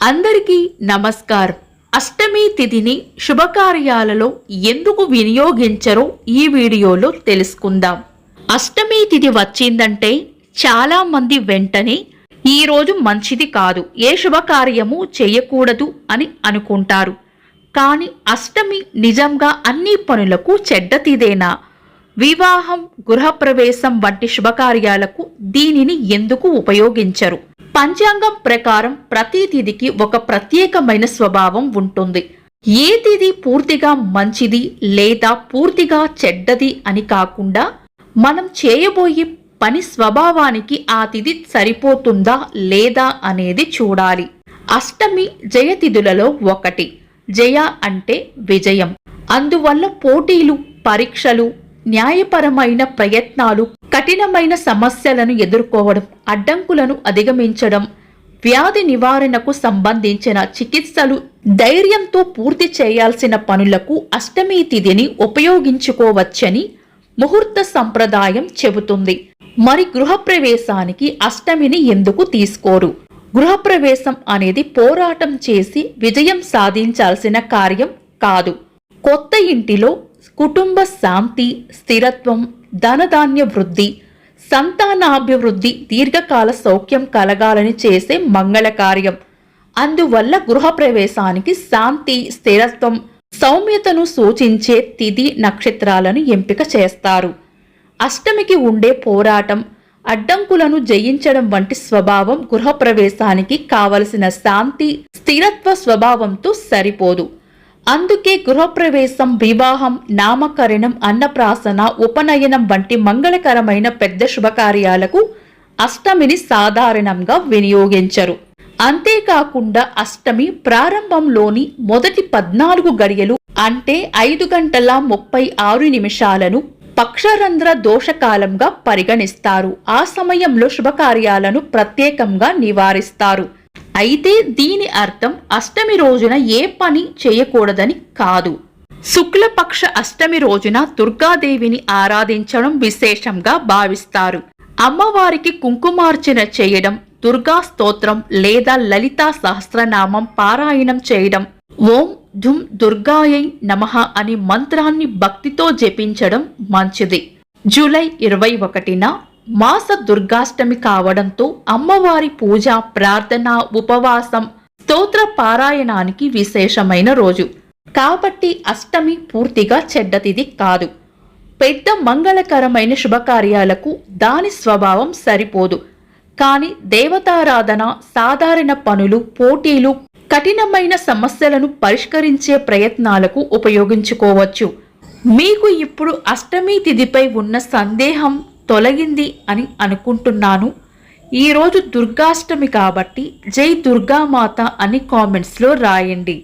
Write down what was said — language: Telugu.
అందరికీ నమస్కారం. అష్టమి తిథిని శుభకార్యాలలో ఎందుకు వినియోగించరో ఈ వీడియోలో తెలుసుకుందాం. అష్టమి తిథి వచ్చిందంటే చాలా మంది వెంటనే ఈ రోజు మంచిది కాదు, ఏ శుభకార్యము చేయకూడదు అని అనుకుంటారు. కానీ అష్టమి నిజంగా అన్ని పనులకు చెడ్డ తిథేనా? వివాహం, గృహప్రవేశం వంటి శుభకార్యాలకు దీనిని ఎందుకు ఉపయోగించరు? పంచాంగం ప్రకారం ప్రతి తిథికి ఒక ప్రత్యేకమైన స్వభావం ఉంటుంది. ఏ తిథి పూర్తిగా మంచిది లేదా పూర్తిగా చెడ్డది అని కాకుండా మనం చేయబోయే పని స్వభావానికి ఆ తిథి సరిపోతుందా లేదా అనేది చూడాలి. అష్టమి జయతిథులలో ఒకటి. జయ అంటే విజయం. అందువల్ల పోటీలు, పరీక్షలు, న్యాయపరమైన ప్రయత్నాలు, కఠినమైన సమస్యలను ఎదుర్కోవడం, అడ్డంకులను అధిగమించడం, వ్యాధి నివారణకు సంబంధించిన చికిత్సలు, ధైర్యంతో పూర్తి చేయాల్సిన పనులకు అష్టమి తిథిని ఉపయోగించుకోవచ్చని ముహూర్త సంప్రదాయం చెబుతుంది. మరి గృహప్రవేశానికి అష్టమిని ఎందుకు తీసుకోరు? గృహప్రవేశం అనేది పోరాటం చేసి విజయం సాధించాల్సిన కార్యం కాదు. కొత్త ఇంటిలో కుటుంబ శాంతి, స్థిరత్వం, ధనధాన్య వృద్ధి, సంతానాభివృద్ధి, దీర్ఘకాల సౌఖ్యం కలగాలని చేసే మంగళ కార్యం. అందువల్ల గృహప్రవేశానికి శాంతి, స్థిరత్వం, సౌమ్యతను సూచించే తిథి, నక్షత్రాలను ఎంపిక చేస్తారు. అష్టమికి ఉండే పోరాటం, అడ్డంకులను జయించడం వంటి స్వభావం గృహప్రవేశానికి కావలసిన శాంతి, స్థిరత్వ స్వభావంతో సరిపోదు. అందుకే గృహప్రవేశం, వివాహం, నామకరణం, అన్నప్రాసన, ఉపనయనం వంటి మంగళకరమైన పెద్ద శుభకార్యాలకు అష్టమిని సాధారణంగా వినియోగించరు. అంతేకాకుండా అష్టమి ప్రారంభంలోని మొదటి 14 గడియలు అంటే 5 గంటల 36 నిమిషాలను పక్షరంధ్ర దోషకాలంగా పరిగణిస్తారు. ఆ సమయంలో శుభకార్యాలను ప్రత్యేకంగా నివారిస్తారు. అయితే దీని అర్థం అష్టమి రోజున ఏ పని చేయకూడదని కాదు. శుక్లపక్ష అష్టమి రోజున దుర్గాదేవిని ఆరాధించడం విశేషంగా భావిస్తారు. అమ్మవారికి కుంకుమార్చన చేయడం, దుర్గా స్తోత్రం లేదా లలితా సహస్రనామం పారాయణం చేయడం, ఓం ధుం దుర్గాయై నమః అనే మంత్రాన్ని భక్తితో జపించడం మంచిది. జూలై 21న మాస దుర్గాష్టమి కావడంతో అమ్మవారి పూజ, ప్రార్థన, ఉపవాసం, స్తోత్ర పారాయణానికి విశేషమైన రోజు. కాబట్టి అష్టమి పూర్తిగా చెడ్డతిది కాదు. పెద్ద మంగళకరమైన శుభకార్యాలకు దాని స్వభావం సరిపోదు. కానీ దేవతారాధన, సాధారణ పనులు, పోటీలు, కఠినమైన సమస్యలను పరిష్కరించే ప్రయత్నాలకు ఉపయోగించుకోవచ్చు. మీకు ఇప్పుడు అష్టమి తిథిపై ఉన్న సందేహం తొలగింది అని అనుకుంటున్నాను. ఈరోజు దుర్గాష్టమి కాబట్టి జై దుర్గామాత అని కామెంట్స్లో రాయండి.